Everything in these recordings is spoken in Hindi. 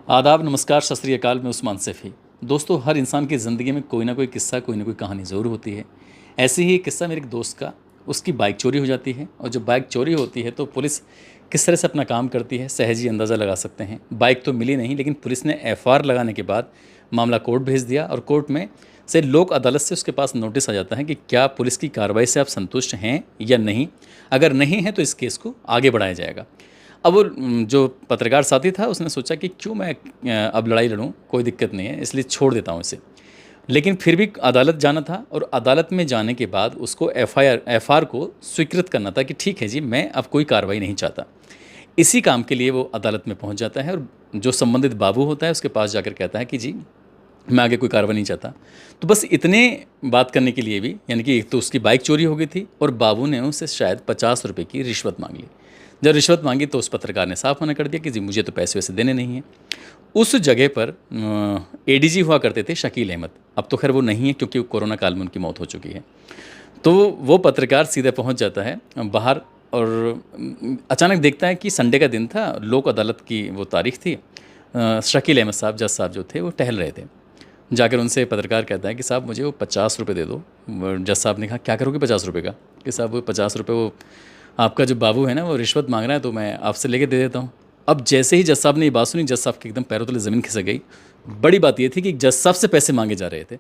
आदाब, नमस्कार, सत श्री अकाल। मैं उस्मान सैफ़ी। दोस्तों, हर इंसान की ज़िंदगी में कोई ना कोई किस्सा, कोई ना कोई कहानी ज़रूर होती है। ऐसे ही एक किस्सा मेरे एक दोस्त का, उसकी बाइक चोरी हो जाती है और जब बाइक चोरी होती है तो पुलिस किस तरह से अपना काम करती है, सहज ही अंदाज़ा लगा सकते हैं। बाइक तो मिली नहीं, लेकिन पुलिस ने एफ़आईआर लगाने के बाद मामला कोर्ट भेज दिया और कोर्ट में से लोक अदालत से उसके पास नोटिस आ जाता है कि क्या पुलिस की कार्रवाई से आप संतुष्ट हैं या नहीं। अगर नहीं है तो इस केस को आगे बढ़ाया जाएगा। अब वो जो पत्रकार साथी था उसने सोचा कि क्यों मैं अब लड़ाई लड़ूं, कोई दिक्कत नहीं है, इसलिए छोड़ देता हूं इसे। लेकिन फिर भी अदालत जाना था और अदालत में जाने के बाद उसको एफआईआर को स्वीकृत करना था कि ठीक है जी, मैं अब कोई कार्रवाई नहीं चाहता। इसी काम के लिए वो अदालत में पहुंच जाता है और जो संबंधित बाबू होता है उसके पास जाकर कहता है कि जी, मैं आगे कोई कार्रवाई नहीं चाहता। तो बस इतने बात करने के लिए भी, यानी कि एक तो उसकी बाइक चोरी हो गई थी और बाबू ने उससे शायद 50 रुपये की रिश्वत मांग ली। जब रिश्वत मांगी तो उस पत्रकार ने साफ मना कर दिया कि जी, मुझे तो पैसे वैसे देने नहीं हैं। उस जगह पर एडीजी हुआ करते थे शकील अहमद। अब तो खैर वो नहीं है क्योंकि कोरोना काल में उनकी मौत हो चुकी है। तो वो पत्रकार सीधे पहुंच जाता है बाहर और अचानक देखता है कि संडे का दिन था, लोक अदालत की वो तारीख थी। शकील अहमद साहब, जज साहब जो थे, वो टहल रहे थे। जाकर उनसे पत्रकार कहता है कि साहब मुझे वो 50 रुपये दे दो। जज साहब ने कहा क्या करोगे 50 रुपये का? कि साहब वो 50 रुपये, वो आपका जो बाबू है ना वो रिश्वत मांग रहा है, तो मैं आपसे लेके दे देता हूँ। अब जैसे ही जज साहब ने ये बात सुनी, जज साहब के एकदम पैरों तले ज़मीन खिसक गई। बड़ी बात ये थी कि जज साहब से पैसे मांगे जा रहे थे।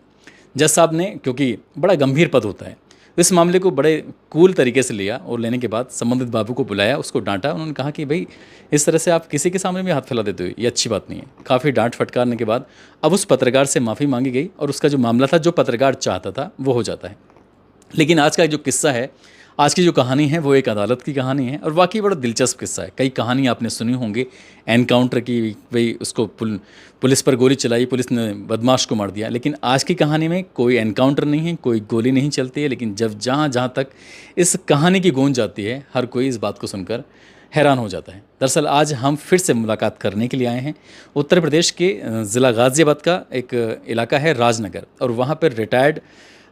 जज साहब ने, क्योंकि बड़ा गंभीर पद होता है, इस मामले को बड़े कूल तरीके से लिया और लेने के बाद संबंधित बाबू को बुलाया, उसको डांटा। उन्होंने कहा कि भाई, इस तरह से आप किसी के सामने भी हाथ फैला देते हो, ये अच्छी बात नहीं है। काफ़ी डांट फटकारने के बाद अब उस पत्रकार से माफ़ी मांगी गई और उसका जो मामला था, जो पत्रकार चाहता था, वो हो जाता है। लेकिन आज का जो किस्सा है, आज की जो कहानी है, वो एक अदालत की कहानी है और वाकई बड़ा दिलचस्प किस्सा है। कई कहानी आपने सुनी होंगी एनकाउंटर की, भाई उसको पुलिस पर गोली चलाई, पुलिस ने बदमाश को मार दिया। लेकिन आज की कहानी में कोई एनकाउंटर नहीं है, कोई गोली नहीं चलती है, लेकिन जब जहाँ जहाँ तक इस कहानी की गूंज जाती है, हर कोई इस बात को सुनकर हैरान हो जाता है। दरअसल आज हम फिर से मुलाकात करने के लिए आए हैं। उत्तर प्रदेश के ज़िला गाज़ियाबाद का एक इलाका है राजनगर, और वहाँ पर रिटायर्ड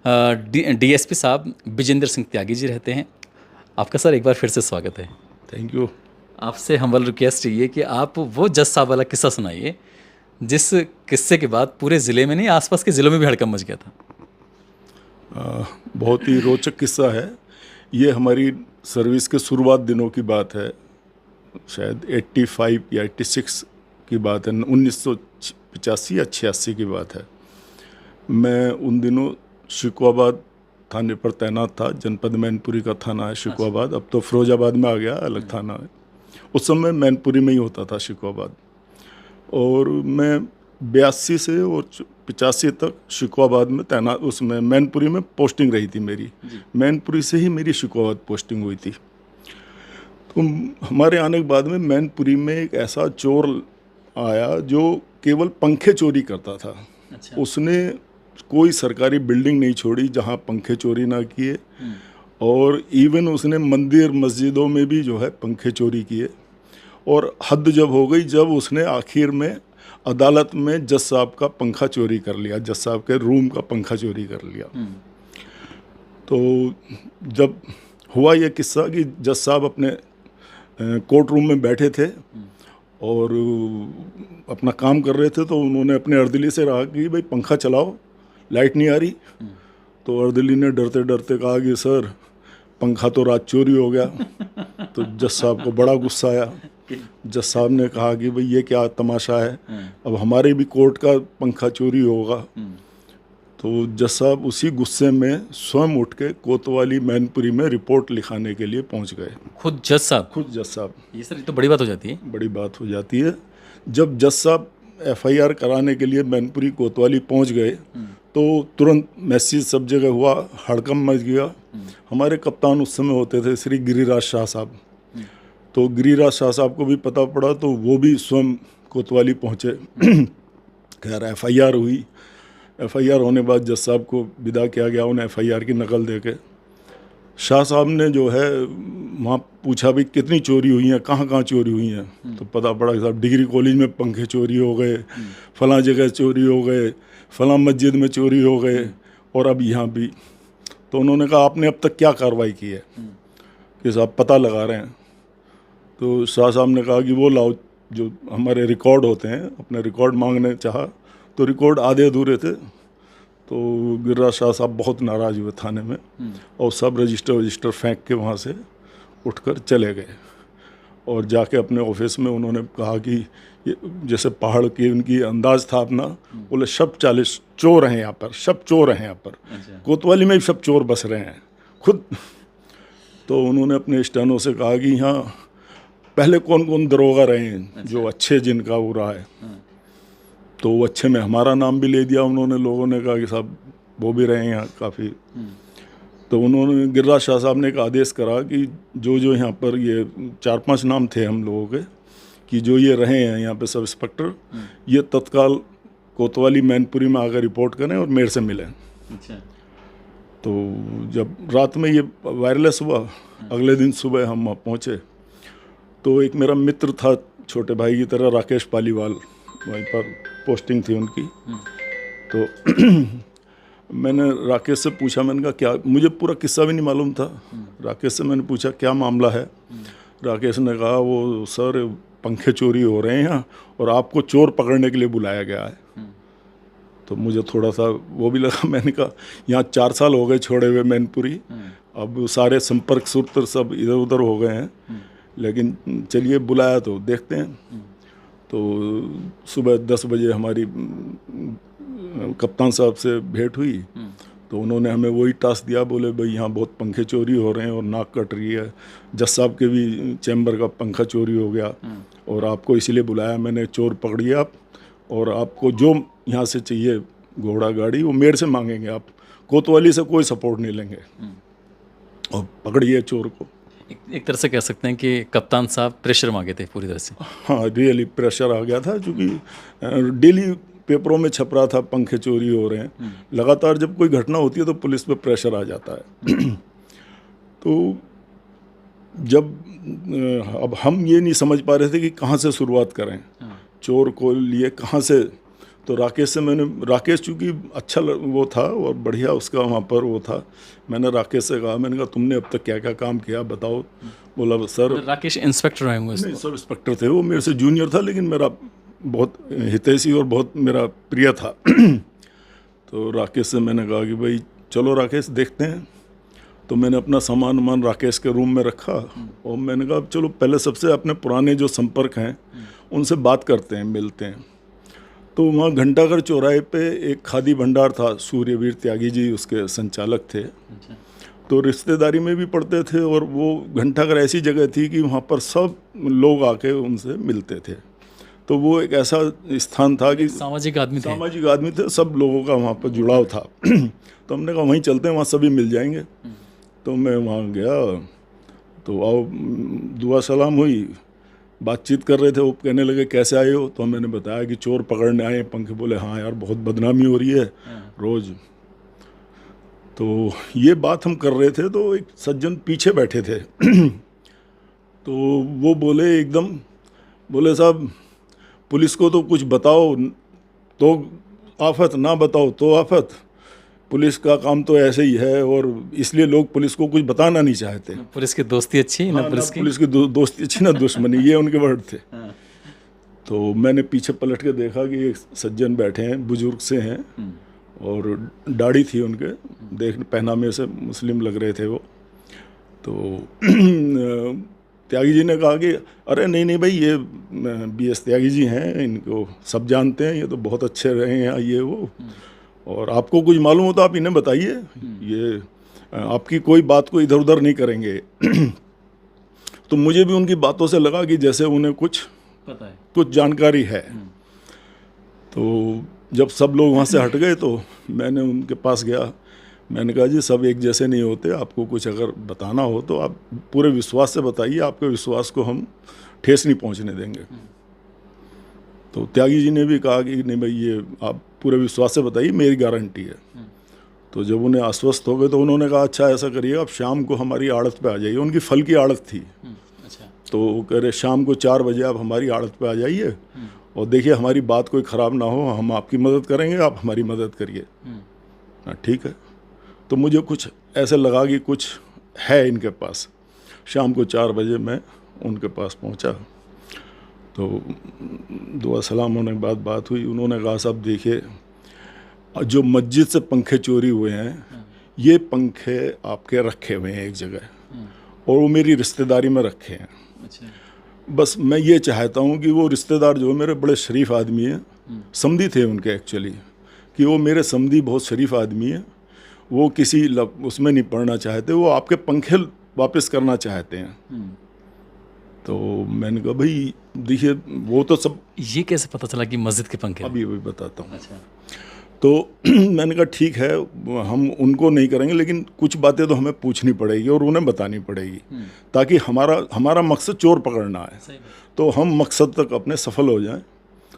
डीएसपी साहब विजेंद्र सिंह त्यागी जी रहते हैं। आपका सर एक बार फिर से स्वागत है। Thank you. आपसे हम्बल रिक्वेस्ट चाहिए कि आप वो जज साहब वाला किस्सा सुनाइए जिस किस्से के बाद पूरे ज़िले में नहीं, आसपास के ज़िलों में भी हड़कंप मच गया था। बहुत ही रोचक किस्सा है। ये हमारी सर्विस के शुरुआत दिनों की बात है, शायद 85 या 86 की बात है, 1985 या 86 की बात है। मैं उन दिनों शिकोहाबाद थाने पर तैनात था। जनपद मैनपुरी का थाना है शिकोहाबाद, अब तो फिरोजाबाद में आ गया, अलग थाना है। उस समय मैनपुरी में ही होता था शिकोहाबाद। और मैं 82 से और 85 तक शिकोहाबाद में तैनात, उसमें मैनपुरी में पोस्टिंग रही थी मेरी। मैनपुरी से ही मेरी शिकोहाबाद पोस्टिंग हुई थी। तो हमारे आने के बाद में मैनपुरी में एक ऐसा चोर आया जो केवल पंखे चोरी करता था। अच्छा। उसने कोई सरकारी बिल्डिंग नहीं छोड़ी जहां पंखे चोरी ना किए, और इवन उसने मंदिर मस्जिदों में भी जो है पंखे चोरी किए। और हद जब हो गई, जब उसने आखिर में अदालत में जज साहब का पंखा चोरी कर लिया, जज साहब के रूम का पंखा चोरी कर लिया। तो जब हुआ यह किस्सा कि जज साहब अपने कोर्ट रूम में बैठे थे और अपना काम कर रहे थे, तो उन्होंने अपने अर्दली से कहा कि भाई पंखा चलाओ, लाइट नहीं आ रही। तो अर्दली ने डरते डरते कहा कि सर, पंखा तो रात चोरी हो गया। तो जज साहब को बड़ा गुस्सा आया। जज साहब ने कहा कि भाई ये क्या तमाशा है, अब हमारे भी कोर्ट का पंखा चोरी होगा। तो जज साहब उसी गुस्से में स्वयं उठ के कोतवाली मैनपुरी में रिपोर्ट लिखाने के लिए पहुंच गए। खुद जज साहब? खुद जज साहब। ये सर, ये तो बड़ी बात हो जाती है। बड़ी बात हो जाती है। जब जज साहब एफआईआर कराने के लिए मैनपुरी कोतवाली पहुंच गए तो तुरंत मैसेज सब जगह हुआ, हड़कंप मच गया। हमारे कप्तान उस समय होते थे श्री गिरिराज शाह साहब। तो गिरिराज शाह साहब को भी पता पड़ा, तो वो भी स्वयं कोतवाली पहुँचे। खैर एफआईआर हुई। एफआईआर होने बाद जज साहब को विदा किया गया, उन्हें एफआईआर की नकल दे के। शाह साहब ने जो है वहाँ पूछा भी कितनी चोरी हुई हैं, कहाँ कहाँ चोरी हुई हैं। तो पता पड़ा कि साहब डिग्री कॉलेज में पंखे चोरी हो गए, फलां जगह चोरी हो गए, फलां मस्जिद में चोरी हो गए, और अब यहाँ भी। तो उन्होंने कहा आपने अब तक क्या कार्रवाई की है? कि साहब पता लगा रहे हैं। तो शाह साहब ने कहा कि वो लाओ जो हमारे रिकॉर्ड होते हैं, अपने रिकॉर्ड मांगने चाहा तो रिकॉर्ड आधे अधूरे थे। तो गिरिराज शाह साहब बहुत नाराज़ हुए थाने में और सब रजिस्टर फेंक के वहाँ से उठकर चले गए और जाके अपने ऑफिस में उन्होंने कहा कि ये जैसे पहाड़ की उनकी अंदाज था अपना, बोले सब 40 चोर हैं यहाँ पर, सब चोर हैं यहाँ पर। अच्छा। कोतवाली में भी सब चोर बस रहे हैं खुद। तो उन्होंने अपने स्टेनो से कहा कि यहाँ पहले कौन कौन दरोगा रहे हैं जो अच्छे जिनका हो रहा है। तो वो अच्छे में हमारा नाम भी ले दिया उन्होंने। लोगों ने कहा कि साहब वो भी रहे हैं यहाँ काफ़ी। तो उन्होंने गिरिराज शाह साहब ने एक आदेश करा कि जो यहाँ पर ये 4-5 नाम थे हम लोगों के कि जो ये रहे हैं यहाँ पे सब इंस्पेक्टर, ये तत्काल कोतवाली मैनपुरी में आकर रिपोर्ट करें और मेरे से मिलें। अच्छा। तो जब रात में ये वायरलेस हुआ, अगले दिन सुबह हम वहाँ पहुँचे तो एक मेरा मित्र था छोटे भाई की तरह, राकेश पालीवाल, वहीं पर पोस्टिंग थी उनकी। तो मैंने राकेश से पूछा, मैंने कहा क्या, मुझे पूरा किस्सा भी नहीं मालूम था। राकेश से मैंने पूछा क्या मामला है। राकेश ने कहा वो सर पंखे चोरी हो रहे हैं यहाँ और आपको चोर पकड़ने के लिए बुलाया गया है। तो मुझे थोड़ा सा वो भी लगा। मैंने कहा यहाँ 4 साल हो गए छोड़े हुए मैनपुरी, अब सारे संपर्क सूत्र सब इधर उधर हो गए हैं, लेकिन चलिए बुलाया तो देखते हैं। तो सुबह 10 बजे हमारी कप्तान साहब से भेंट हुई तो उन्होंने हमें वही टास्क दिया। बोले भाई यहाँ बहुत पंखे चोरी हो रहे हैं और नाक कट रही है, जज साहब के भी चैम्बर का पंखा चोरी हो गया और आपको इसीलिए बुलाया मैंने, चोर पकड़िए आप और आपको जो यहाँ से चाहिए घोड़ा गाड़ी वो मेरे से मांगेंगे, आप कोतवाली से कोई सपोर्ट नहीं लेंगे और पकड़िए चोर को। एक तरह से कह सकते हैं कि कप्तान साहब प्रेशर मांगे थे पूरी तरह से। हाँ, रियली प्रेशर आ गया था क्योंकि डेली पेपरों में छप रहा था पंखे चोरी हो रहे हैं। लगातार जब कोई घटना होती है तो पुलिस पे प्रेशर आ जाता है। तो जब अब हम ये नहीं समझ पा रहे थे कि कहाँ से शुरुआत करें, चोर को लिए कहाँ से। तो राकेश से मैंने, राकेश चूँकि अच्छा वो था और बढ़िया उसका वहाँ पर वो था, मैंने राकेश से कहा, मैंने कहा तुमने अब तक क्या क्या काम किया बताओ। बोला सर, राकेश इंस्पेक्टर आए होंगे? नहीं, सब इंस्पेक्टर थे, वो मेरे से जूनियर था लेकिन मेरा बहुत हितैषी और बहुत मेरा प्रिय था। तो राकेश से मैंने कहा कि भाई चलो राकेश देखते हैं। तो मैंने अपना सामान राकेश के रूम में रखा और मैंने कहा चलो पहले सबसे अपने पुराने जो संपर्क हैं उनसे बात करते हैं, मिलते हैं। तो वहाँ घंटाघर चौराहे पे एक खादी भंडार था, सूर्यवीर त्यागी जी उसके संचालक थे। तो रिश्तेदारी में भी पढ़ते थे और वो घंटाघर ऐसी जगह थी कि वहाँ पर सब लोग आके उनसे मिलते थे। तो वो एक ऐसा स्थान था कि सामाजिक आदमी थे, सब लोगों का वहाँ पर जुड़ाव था। तो हमने कहा वहीं चलते हैं, वहाँ सभी मिल जाएंगे। तो मैं वहाँ गया तो आओ दुआ सलाम हुई, बातचीत कर रहे थे। वो कहने लगे कैसे आए हो, तो मैंने बताया कि चोर पकड़ने आए पंखे। बोले हाँ यार बहुत बदनामी हो रही है रोज़। तो ये बात हम कर रहे थे तो एक सज्जन पीछे बैठे थे। तो वो बोले एकदम, बोले साहब पुलिस को तो कुछ बताओ तो आफत, ना बताओ तो आफत, पुलिस का काम तो ऐसे ही है और इसलिए लोग पुलिस को कुछ बताना नहीं चाहते। पुलिस की दोस्ती अच्छी ना, पुलिस की दोस्ती अच्छी ना दुश्मनी, ये उनके वर्ड थे। तो मैंने पीछे पलट के देखा कि एक सज्जन बैठे हैं, बुजुर्ग से हैं और दाढ़ी थी उनके, पहनावे से मुस्लिम लग रहे थे वो। तो त्यागी जी ने कहा कि अरे नहीं भाई ये BS त्यागी जी हैं, इनको सब जानते हैं, ये तो बहुत अच्छे रहे हैं ये वो, और आपको कुछ मालूम हो तो आप इन्हें बताइए, ये आपकी कोई बात को इधर उधर नहीं करेंगे। तो मुझे भी उनकी बातों से लगा कि जैसे उन्हें कुछ पता है, कुछ जानकारी है। तो जब सब लोग वहाँ से हट गए तो मैंने उनके पास गया, मैंने कहा जी सब एक जैसे नहीं होते, आपको कुछ अगर बताना हो तो आप पूरे विश्वास से बताइए, आपके विश्वास को हम ठेस नहीं पहुँचने देंगे। तो त्यागी जी ने भी कहा कि नहीं भाई ये आप पूरे विश्वास से बताइए, मेरी गारंटी है। तो जब उन्हें आश्वस्त हो गए तो उन्होंने कहा अच्छा ऐसा करिए आप शाम को हमारी आड़त पे आ जाइए। उनकी फल की आड़त थी। अच्छा। तो वो कह रहे शाम को 4 बजे आप हमारी आड़त पे आ जाइए और देखिए हमारी बात कोई ख़राब ना हो, हम आपकी मदद करेंगे, आप हमारी मदद करिए। ठीक है। तो मुझे कुछ ऐसे लगा कि कुछ है इनके पास। शाम को 4 बजे मैं उनके पास पहुंचा। तो दुआ सलाम होने के बाद बात हुई। उन्होंने कहा साहब देखिए, जो मस्जिद से पंखे चोरी हुए हैं, ये पंखे आपके रखे हुए हैं एक जगह, और वो मेरी रिश्तेदारी में रखे हैं। अच्छा। बस मैं ये चाहता हूँ कि वो रिश्तेदार जो है मेरे बड़े शरीफ आदमी हैं, समधी थे उनके एक्चुअली, कि वो मेरे समधी बहुत शरीफ आदमी है, वो किसी उसमें नहीं पड़ना चाहते, वो आपके पंखे वापस करना चाहते हैं। तो मैंने कहा भाई देखिए वो तो सब, ये कैसे पता चला कि मस्जिद के पंखे? अभी बताता हूँ। अच्छा। तो मैंने कहा ठीक है, हम उनको नहीं करेंगे, लेकिन कुछ बातें तो हमें पूछनी पड़ेगी और उन्हें बतानी पड़ेगी, ताकि हमारा मकसद चोर पकड़ना है, सही बात। तो हम मकसद तक अपने सफल हो जाएं।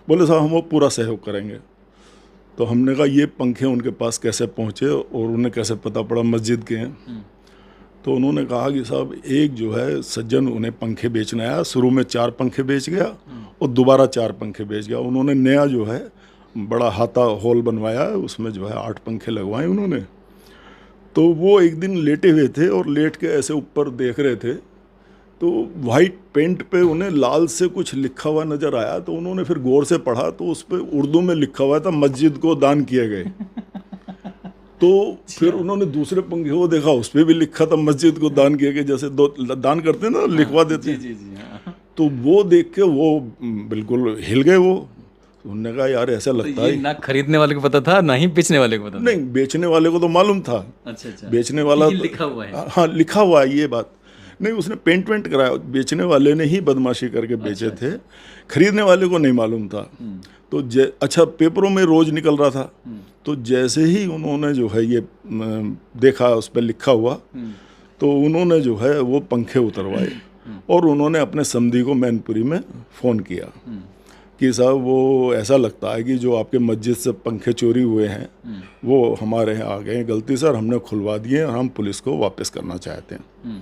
बोले साहब हम वो पूरा सहयोग करेंगे। तो हमने कहा ये पंखे उनके पास कैसे पहुँचे और उन्हें कैसे पता पड़ा मस्जिद के हैं? तो उन्होंने कहा कि साहब एक जो है सज्जन उन्हें पंखे बेचने आया, शुरू में 4 पंखे बेच गया और दोबारा 4 पंखे बेच गया। उन्होंने नया जो है बड़ा हाथा हॉल बनवाया, उसमें जो है 8 पंखे लगवाए उन्होंने। तो वो एक दिन लेटे हुए थे और लेट के ऐसे ऊपर देख रहे थे, तो वाइट पेंट पे उन्हें लाल से कुछ लिखा हुआ नज़र आया। तो उन्होंने फिर गौर से पढ़ा, तो उस पर उर्दू में लिखा हुआ था मस्जिद को दान किए गए। तो फिर उन्होंने दूसरे पंखे को देखा, उस पर भी लिखा था मस्जिद को दान किए गए, जैसे दो दान करते हैं ना, लिखवा देते हैं। जी। हाँ। तो वो देख के वो बिल्कुल हिल गए। वो उन्होंने कहा यार ऐसा लगता ये है, ना खरीदने वाले को पता था ना ही बेचने वाले को पता था। नहीं बेचने वाले को तो मालूम था। अच्छा। बेचने वाला ये लिखा हुआ है। हाँ लिखा हुआ है ये बात, नहीं उसने पेंट वेंट कराया, बेचने वाले ने ही बदमाशी करके बेचे थे, खरीदने वाले को नहीं मालूम था। तो अच्छा पेपरों में रोज निकल रहा था, तो जैसे ही उन्होंने जो है ये देखा उस पर लिखा हुआ, तो उन्होंने जो है वो पंखे उतरवाए और उन्होंने अपने समधी को मैनपुरी में फ़ोन किया कि साहब वो ऐसा लगता है कि जो आपके मस्जिद से पंखे चोरी हुए हैं वो हमारे यहाँ आ गए हैं गलती से, और हमने खुलवा दिए और हम पुलिस को वापस करना चाहते हैं।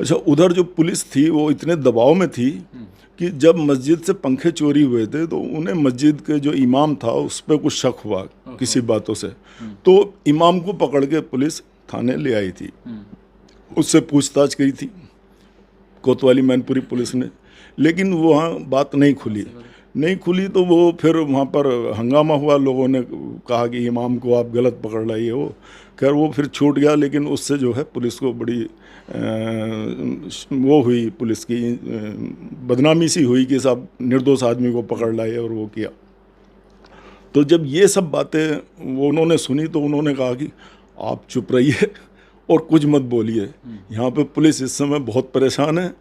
अच्छा उधर जो पुलिस थी वो इतने दबाव में थी कि जब मस्जिद से पंखे चोरी हुए थे तो उन्हें मस्जिद के जो इमाम था उस पर कुछ शक हुआ किसी बातों से, तो इमाम को पकड़ के पुलिस थाने ले आई थी, उससे पूछताछ की थी कोतवाली मैनपुरी पुलिस ने, लेकिन वहाँ बात नहीं खुली। तो वो फिर वहाँ पर हंगामा हुआ, लोगों ने कहा कि इमाम को आप गलत पकड़ लाइए, हो खैर वो फिर छूट गया। लेकिन उससे जो है पुलिस को बड़ी वो हुई, पुलिस की बदनामी सी हुई कि साहब निर्दोष आदमी को पकड़ लाए और वो किया। तो जब ये सब बातें वो उन्होंने सुनी तो उन्होंने कहा कि आप चुप रहिए और कुछ मत बोलिए, यहाँ पे पुलिस इस समय बहुत परेशान है,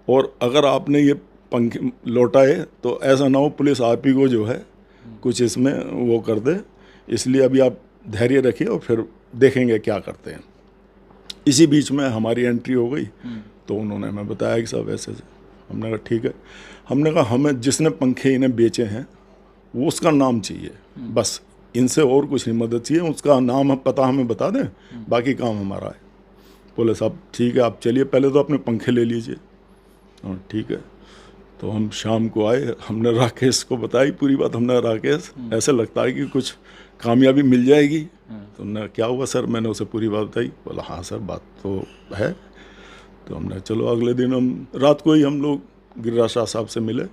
और अगर आपने ये पंखे लौटाए तो ऐसा ना हो पुलिस आप ही को जो है कुछ इसमें वो कर दे, इसलिए अभी आप धैर्य रखिए और फिर देखेंगे क्या करते हैं। इसी बीच में हमारी एंट्री हो गई, तो उन्होंने हमें बताया कि साहब ऐसे से। हमने कहा ठीक है। हमने कहा हमें जिसने पंखे इन्हें बेचे हैं वो उसका नाम चाहिए, बस इनसे और कुछ नहीं मदद चाहिए, उसका नाम पता हमें बता दें, बाकी काम हमारा है। बोले साहब ठीक है आप चलिए, पहले तो अपने पंखे ले लीजिए। हाँ ठीक है। तो हम शाम को आए, हमने राकेश को बताई पूरी बात। हमने राकेश ऐसे लगता है कि कुछ कामयाबी मिल जाएगी। तो हमने क्या हुआ सर, मैंने उसे पूरी बात बताई। बोला हाँ सर बात तो है। तो हमने चलो अगले दिन हम रात को ही हम लोग गिरिराज शाह साहब से मिले।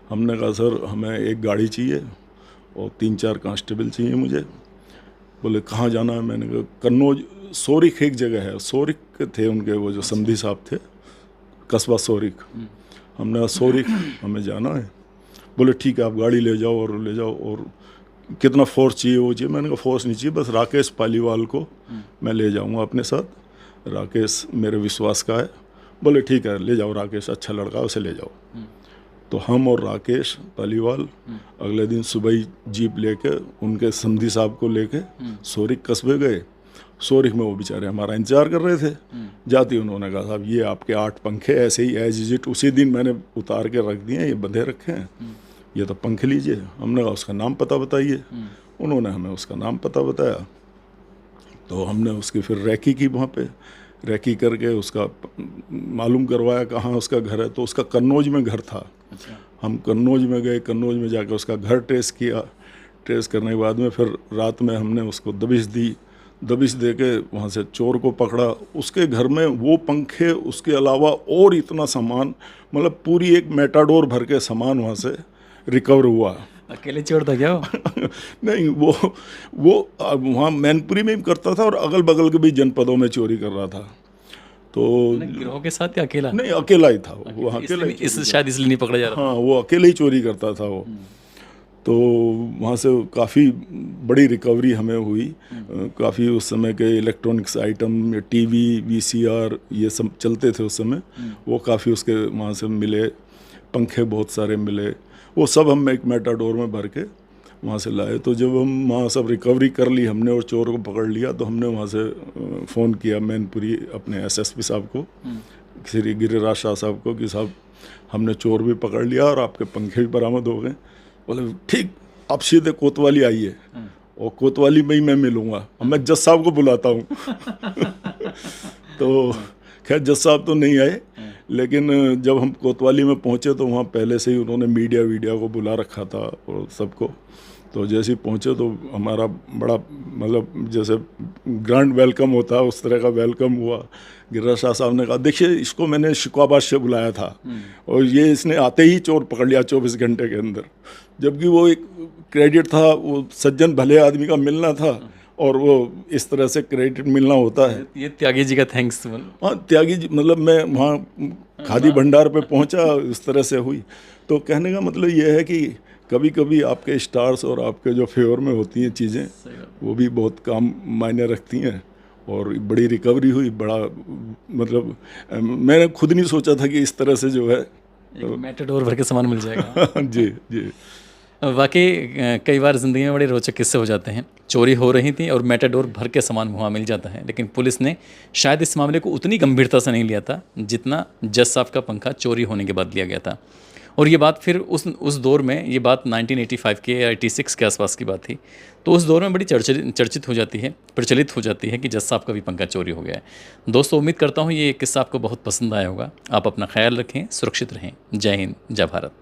हमने कहा सर हमें एक गाड़ी चाहिए और 3-4 कांस्टेबल चाहिए मुझे। बोले कहाँ जाना है? मैंने कहा कन्नौज, सोरिक एक जगह है, सोरिक थे उनके वो जो समधी साहब थे, कस्बा सोरिक। हमने कहा सोरिक हमें जाना है। बोले ठीक है आप गाड़ी ले जाओ और ले जाओ, और कितना फोर्स चाहिए वो चाहिए। मैंने कहा फोर्स नहीं चाहिए, बस राकेश पालीवाल को मैं ले जाऊंगा अपने साथ, राकेश मेरे विश्वास का है। बोले ठीक है ले जाओ, राकेश अच्छा लड़का उसे ले जाओ। तो हम और राकेश पालीवाल अगले दिन सुबह ही जीप लेके उनके समधी साहब को लेके सोरिक कस्बे गए। सोरिक में वो बेचारे हमारा इंतजार कर रहे थे। जाते उन्होंने कहा साहब ये आपके 8 पंखे ऐसे ही एज इज इट उसी दिन मैंने उतार के रख दिए हैं, ये बंधे रखे हैं, ये तो पंखे लीजिए। हमने कहा उसका नाम पता बताइए। उन्होंने हमें उसका नाम पता बताया। तो हमने उसकी फिर रैकी की, वहाँ पे रैकी करके उसका मालूम करवाया कहाँ उसका घर है। तो उसका कन्नौज में घर था। अच्छा। हम कन्नौज में गए, कन्नौज में जाकर उसका घर ट्रेस किया। ट्रेस करने के बाद में फिर रात में हमने उसको दबिश दी। दबिश दे के वहाँ से चोर को पकड़ा। उसके घर में वो पंखे, उसके अलावा और इतना सामान, मतलब पूरी एक मेटाडोर भर के सामान वहाँ से रिकवर हुआ। अकेले चोर था क्या वो? नहीं, वो वहाँ मैनपुरी में भी करता था और अगल बगल के भी जनपदों में चोरी कर रहा था। तो गिरोह के साथ या अकेला? नहीं, अकेला ही था वो, वहाँ अकेला ही शायद इसलिए नहीं पकड़ा जा रहा। हाँ, वो अकेले ही चोरी करता था वो। तो वहाँ से काफ़ी बड़ी रिकवरी हमें हुई। काफ़ी उस समय के इलेक्ट्रॉनिक्स आइटम, टीवी, वीसीआर, ये सब चलते थे उस समय, वो काफ़ी उसके वहाँ से मिले। पंखे बहुत सारे मिले, वो सब हम एक मेटाडोर में भर के वहाँ से लाए। तो जब हम वहाँ सब रिकवरी कर ली हमने और चोर को पकड़ लिया, तो हमने वहाँ से फ़ोन किया मैनपुरी अपने एसएसपी साहब को, श्री गिरिराज शाह साहब को, कि साहब हमने चोर भी पकड़ लिया और आपके पंखे भी बरामद हो गए। बोले ठीक, आप सीधे कोतवाली आइए और कोतवाली में ही मैं मिलूँगा, मैं जज साहब को बुलाता हूँ। तो खैर जज साहब तो नहीं आए, लेकिन जब हम कोतवाली में पहुँचे तो वहाँ पहले से ही उन्होंने मीडिया को बुला रखा था और सबको। तो जैसे ही पहुँचे तो हमारा बड़ा, मतलब जैसे ग्रैंड वेलकम होता है उस तरह का वेलकम हुआ। गिरिराज शाह साहब ने कहा, देखिए इसको मैंने शिकवाबाद से बुलाया था और ये इसने आते ही चोर पकड़ लिया 24 घंटे के अंदर। जबकि वो एक क्रेडिट था, वो सज्जन भले आदमी का मिलना था और वो इस तरह से क्रेडिट मिलना होता है। ये त्यागी जी का थैंक्स। हाँ, त्यागी जी, मतलब मैं वहाँ खादी भंडार पे पहुँचा, इस तरह से हुई। तो कहने का मतलब ये है कि कभी कभी आपके स्टार्स और आपके जो फेवर में होती हैं चीज़ें, वो भी बहुत काम मायने रखती हैं। और बड़ी रिकवरी हुई, बड़ा, मतलब मैंने खुद नहीं सोचा था कि इस तरह से जो है मेटाडोर भर के सामान मिल जाएगा। जी जी। वाकई कई बार ज़िंदगी में बड़े रोचक किस्से हो जाते हैं। चोरी हो रही थी और मेटाडोर भर के सामान वहाँ मिल जाता है, लेकिन पुलिस ने शायद इस मामले को उतनी गंभीरता से नहीं लिया था जितना जज साहब का पंखा चोरी होने के बाद लिया गया था। और ये बात फिर उस दौर में, ये बात 1985 के या 86 के आसपास की बात थी। तो उस दौर में बड़ी चर्चित हो जाती है, प्रचलित हो जाती है कि जज साहब का भी पंखा चोरी हो गया है। दोस्तों, उम्मीद करता हूँ ये किस्सा आपको बहुत पसंद आया होगा। आप अपना ख्याल रखें, सुरक्षित रहें। जय हिंद, जय भारत।